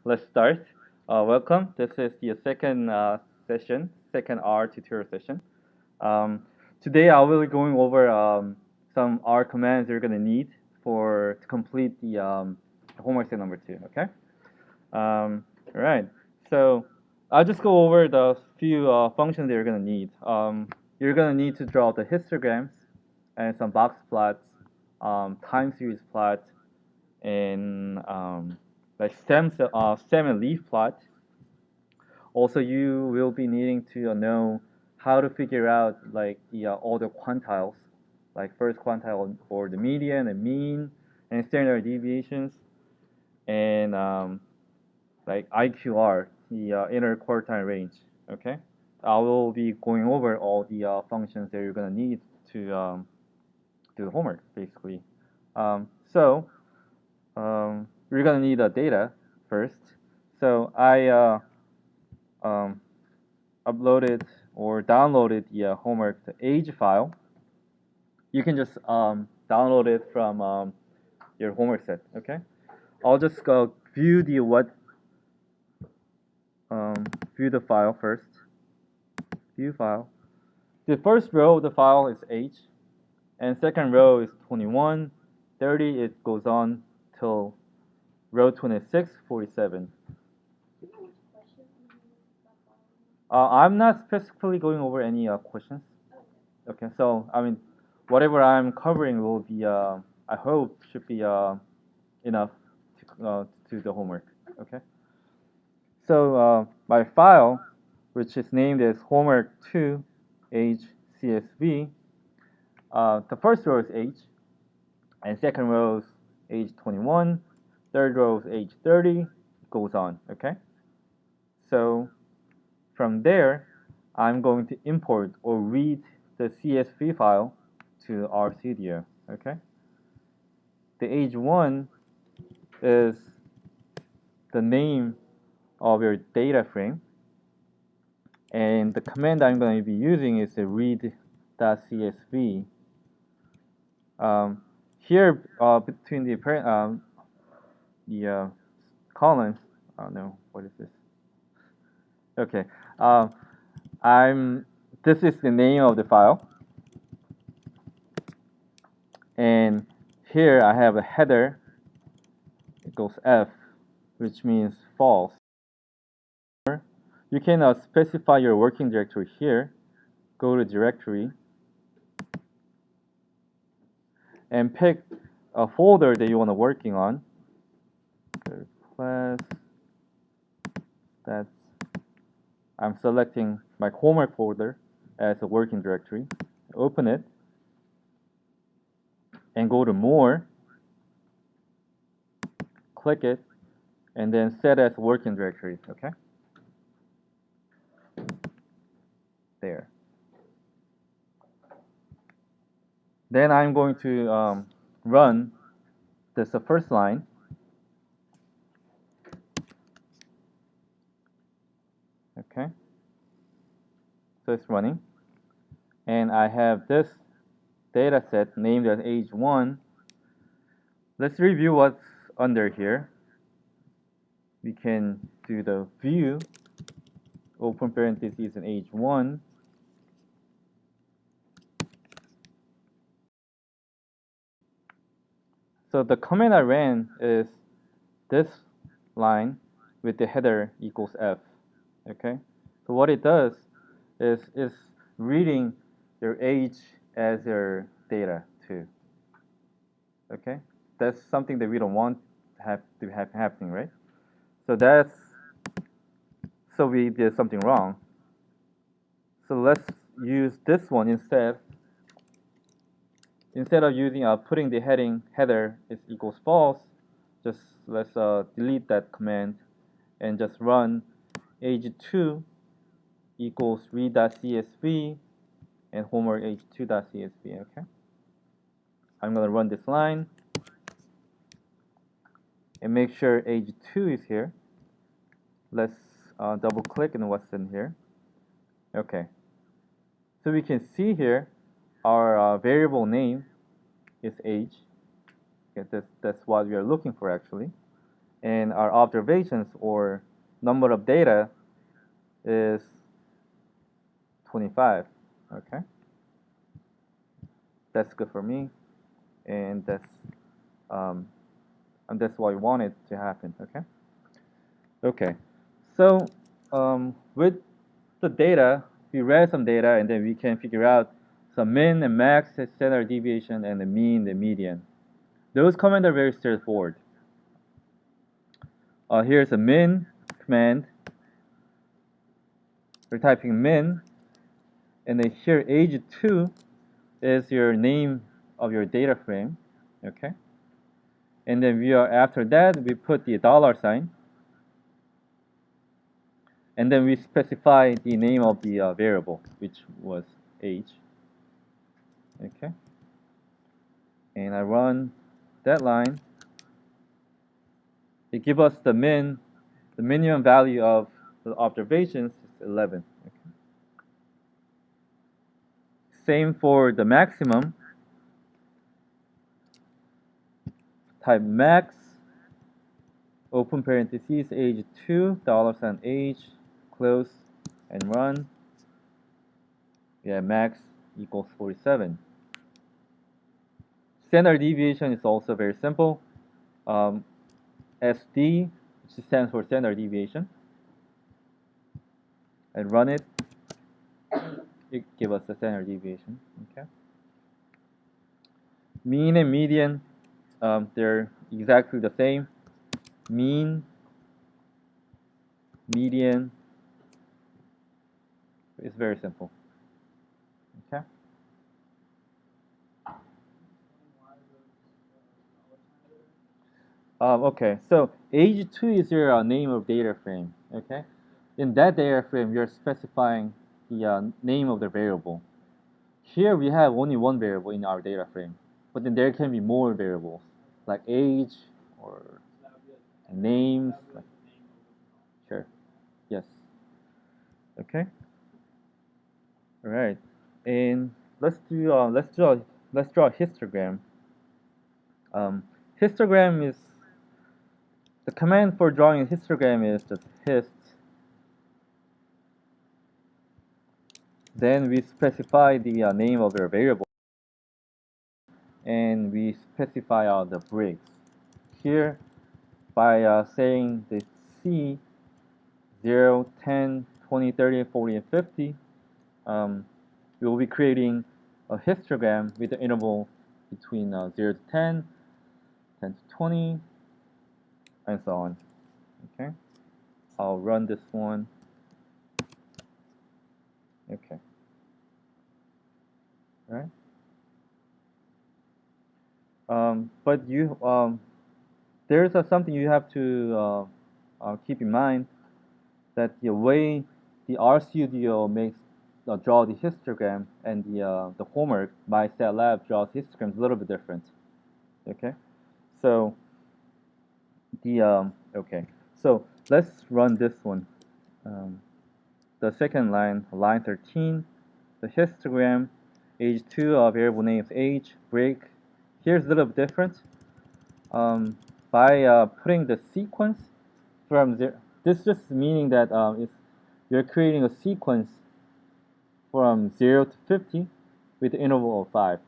Let's start. Welcome. This is the second session, second R tutorial session. Um, Today I will be going over some R commands you're going to need to complete the homework set number 2. Okay. All right. So I'll just go over the few functions that you're going to need. You're going to need to draw the histograms and some box plots, time series plots, and like stem and leaf plot. Also, you will be needing to know how to figure out like the all the quantiles, like first quantile or the median and mean and standard deviations, and like IQR, the inner quartile range. Okay, I will be going over all the functions that you're gonna need to do the homework, basically. So we're gonna need the data first. So I um, uploaded or downloaded the homework the age file. You can just download it from your homework set. Okay. I'll just go view the file first. View file. The first row of the file is age, and second row is 21, 30. It goes on till row 26, 47. I'm not specifically going over any questions. Okay, so I mean, whatever I'm covering will be, I hope, should be enough to do the homework. Okay. So my file, which is named as homework 2 age CSV, the first row is age, and second row is age 21, third row is age 30, goes on. Okay. So from there, I'm going to import or read the CSV file to RStudio. Okay. The age 1 is the name of your data frame, and the command I'm going to be using is the read.csv. Here, between the columns, oh no, what is this? Okay, I'm. This is the name of the file, and here I have a header. It goes F, which means false. You can specify your working directory here. Go to directory and pick a folder that you want to working on. Class. That's I'm selecting my homework folder as a working directory. Open it and go to more. Click it and then set as working directory. Okay. There. Then I'm going to run this the first line. Okay. So it's running. And I have this data set named as age 1. Let's review what's under here. We can do the view, open parentheses, and age 1. So the command I ran is this line with the header equals F. Okay. So what it does is reading your age as your data too. Okay. That's something that we don't want to have happening, right? So we did something wrong. So let's use this one instead. Instead of using putting the header is equals false, just let's delete that command and just run age2 equals read.csv and homework age2.csv. Okay, I'm gonna run this line and make sure age2 is here. Let's double click on what's in here. Okay, so we can see here our variable name is age. Okay, that's what we are looking for actually. and our observations or number of data is 25. Okay, that's good for me, and um, that's what I wanted to happen. Okay. Okay. So with the data, we read some data, and then we can figure out some min and max standard deviation and the mean, the median. Those commands are very straightforward. Here's a min command. We're typing min, and then here age 2 is your name of your data frame. Okay. And then we are after that we put the dollar sign, and then we specify the name of the variable, which was age. Okay. And I run that line. It gives us the minimum value of the observations is 11. Okay. Same for the maximum. Type max, open parentheses, age 2, $ age, close, and run. Yeah, max equals 47. Standard deviation is also very simple. SD, which stands for standard deviation, and run it. It gives us the standard deviation. Okay. Mean and median, they're exactly the same. Mean, median, is very simple. Okay. Okay. So age 2 is your name of data frame. Okay. In that data frame, you're specifying the name of the variable. Here we have only one variable in our data frame, but then there can be more variables like age or names. Like, sure. Yes. Okay. All right. And let's draw a histogram. Histogram is the command for drawing a histogram is just hist. Then we specify the name of the variable, and we specify the breaks. Here, by saying the C 0, 10, 20, 30, 40, and 50, we will be creating a histogram with the interval between 0 to 10, 10 to 20, and so on. Okay, I'll run this one. Okay, all right. But there's something you have to keep in mind, that the way the RStudio makes draw the histogram and the homework by StatLab draws histograms a little bit different. Okay, so okay, so let's run this one. The second line, line 13, the histogram, age 2 of variable names age break. Here's a little bit different. By putting the sequence from zero, this just meaning that you're creating a sequence from 0 to 50 with the interval of 5.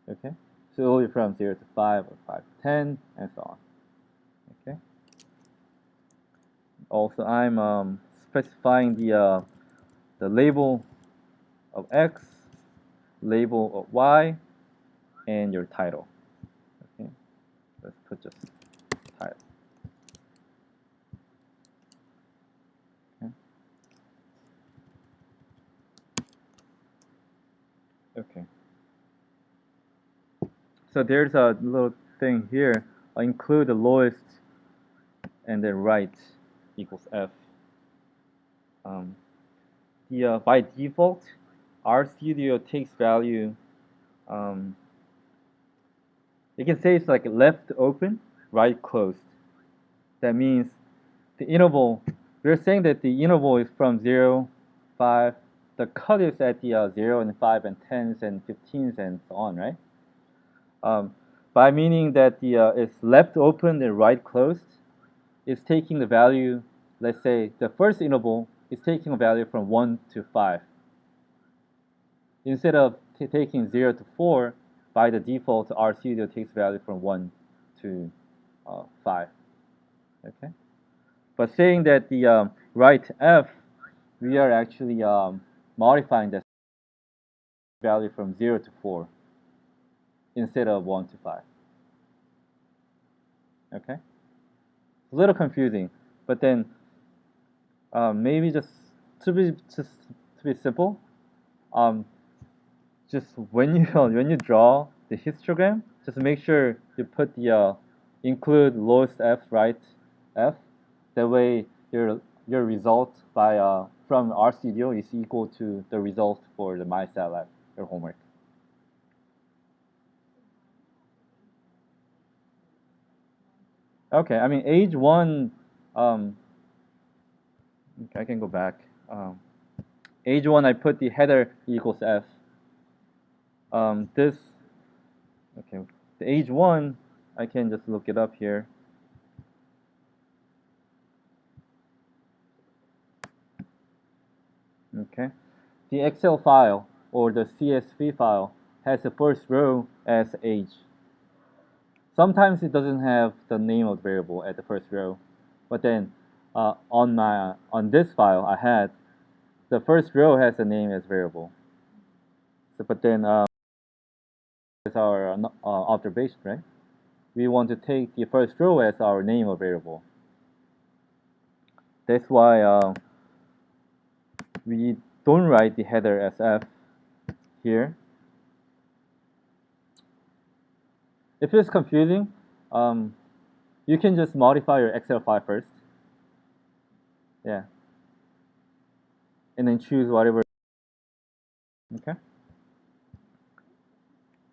Okay, so it'll be from 0 to 5 or 5 to 10 and so on. Okay. Also, I'm specifying the label of X, label of Y, and your title. Okay, let's put just title. Okay. Okay. So there's a little thing here. I include the lowest and then right equals F. By default, RStudio takes value. You can say it's like left open, right closed. That means the interval. We're saying that the interval is from 0, 5. The cut is at the 0 and 5 and 10s and 15s and so on, right? By meaning that the it's left open and right closed. is taking the value, let's say the first interval is taking a value from 1 to 5. Instead of taking 0 to 4, by the default, RStudio takes value from 1 to 5. Okay? But saying that the right f, we are actually modifying that value from 0 to 4 instead of 1 to 5. Okay? It's a little confusing, but then maybe to be simple, just when you when you draw the histogram, just make sure you put the include lowest f, right f. That way your result by from RStudio is equal to the result for the MySATlab, your homework. Okay, I mean age 1, I can go back. Age 1, I put the header equals f. This, okay, the age 1, I can just look it up here. Okay, the Excel file or the CSV file has the first row as age. Sometimes it doesn't have the name of the variable at the first row, but then on this file I had the first row has the name as variable. So, but then as our observation, right? We want to take the first row as our name of variable. That's why we don't write the header as f here. If it's confusing, you can just modify your Excel file first. Yeah. And then choose whatever. Okay?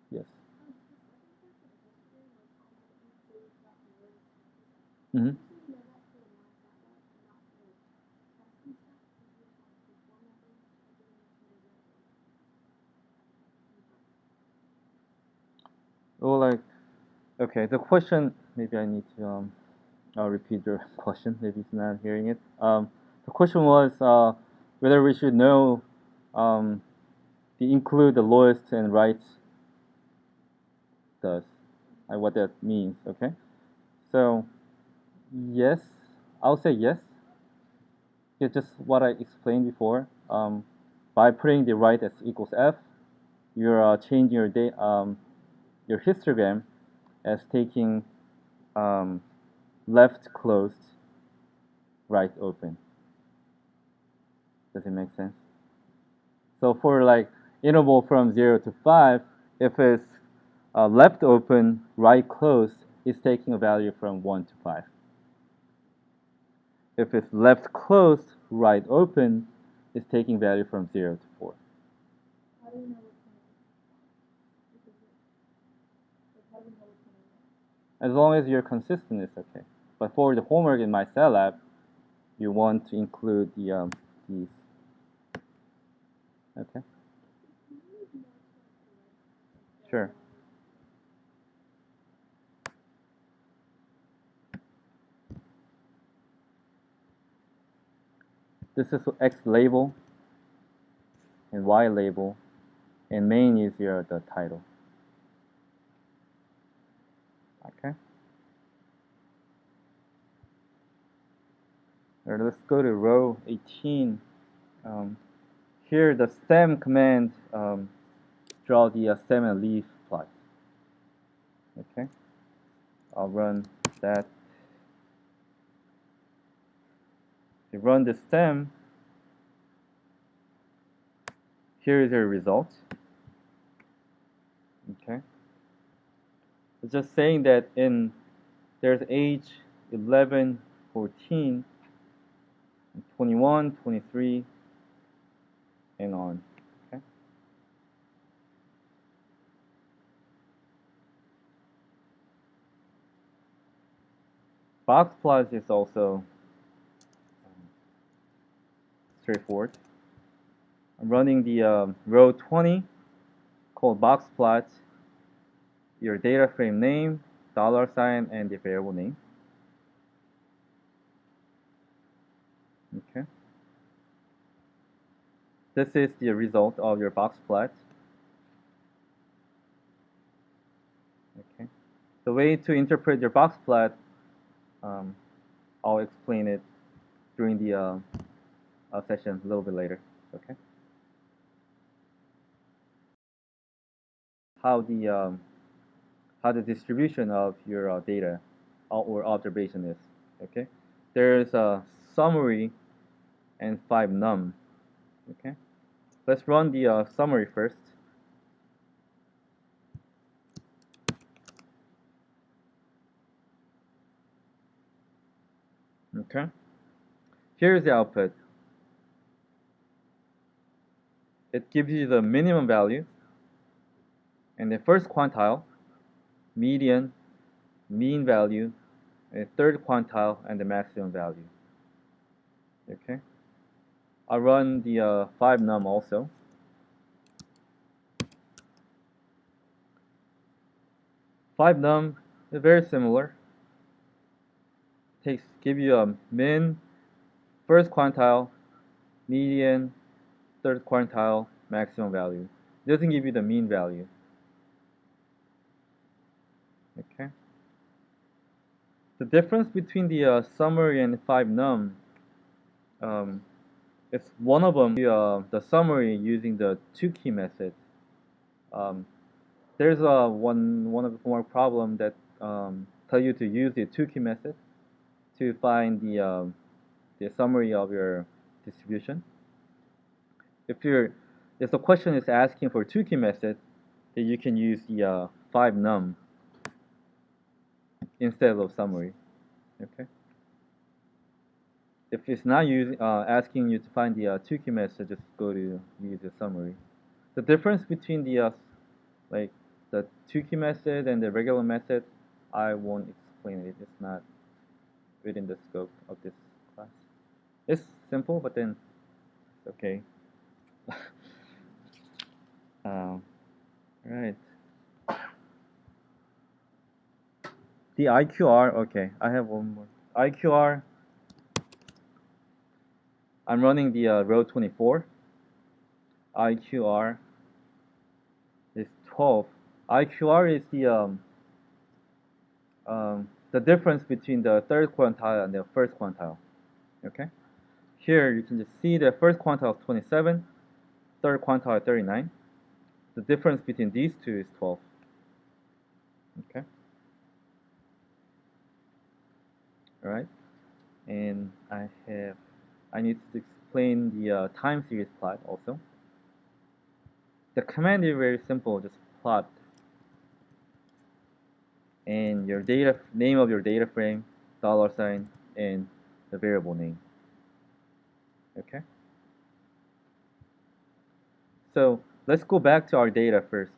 Yes. Mm-hmm. Well, like, okay, the question, maybe I need to I'll repeat your question, maybe he's not hearing it. The question was whether we should know the include the lowest and right does, and what that means, okay? So, yes, I'll say yes. It's just what I explained before. By putting the right as equals f, you're changing your histogram as taking left closed, right open. Does it make sense? So for like interval from 0 to 5, if it's left open, right closed, it's taking a value from 1 to 5. If it's left closed, right open, it's taking value from 0 to 4. As long as you're consistent, it's okay. But for the homework in MySATlab, you want to include these. Okay. Sure. This is X label and Y label, and main is the title. Okay. All right, let's go to row 18. Here, the stem command draw the stem and leaf plot. Okay. I'll run that. You run the stem. Here is your result. Okay. It's just saying that there's age 11, 14, 21, 23, and on. Okay. Box plots is also straightforward. I'm running the row 20 called box plot, your data frame name, dollar sign, and the variable name. Okay. This is the result of your box plot. Okay. The way to interpret your box plot, um, I'll explain it during the session a little bit later. Okay. How the distribution of your data or observation is. Okay. There's a summary and 5 num. Okay. Let's run the summary first. Okay. Here's the output. It gives you the minimum value and the first quantile, median, mean value, and third quantile, and the maximum value. Okay. I'll run the 5 num also. Five num is very similar. Give you a min, first quantile, median, third quantile, maximum value. It doesn't give you the mean value. Okay. The difference between the summary and 5 num, it's one of them the summary using the two key method. Um, there's one of the more problem that tell you to use the two key method to find the summary of your distribution. If the question is asking for two key method, then you can use the 5 num instead of summary. Okay. If it's not asking you to find the two key method, just go to use the summary. The difference between the like the two key method and the regular method, I won't explain it. It's not within the scope of this class. It's simple, but then it's okay. Right. The IQR, okay, I have one more. IQR, I'm running the row 24. IQR is 12. IQR is the difference between the third quantile and the first quantile. Okay. Here you can just see the first quantile is 27, third quantile is 39. The difference between these two is 12. Okay. All right. And I need to explain the time series plot also. The command is very simple, just plot and your name of your data frame, $sign, and the variable name. Okay. So let's go back to our data first.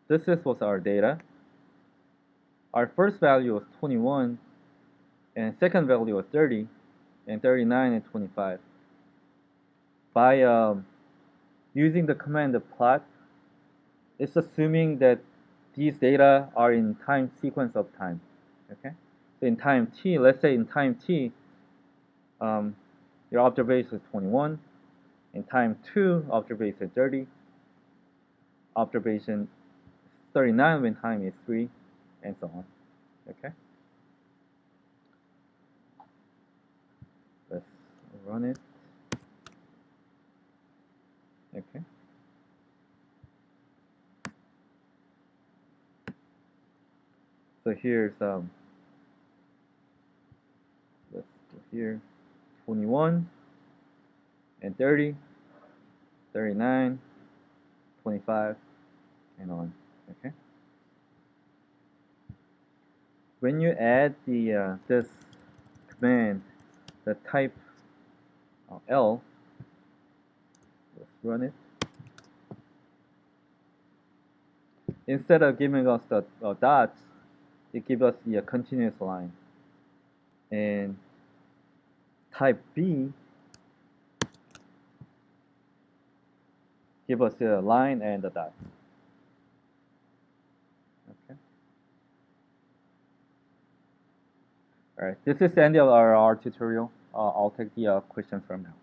This was our data. Our first value was 21, and second value was 30, and 39 and 25. By using the command plot, it's assuming that these data are in time sequence of time. Okay. So in time t, let's say in time t, your observation is 21. In time 2, observation 30. Observation 39 when time is 3, and so on. Okay. Let's run it. Okay. So here's let's go here, 21 and 30, 39, 25, and on. Okay. When you add the this command, the type L, let's run it. Instead of giving us the dots, it gives us the continuous line. And type B give us the line and the dot. Okay. All right, this is the end of our tutorial. I'll take the question from now.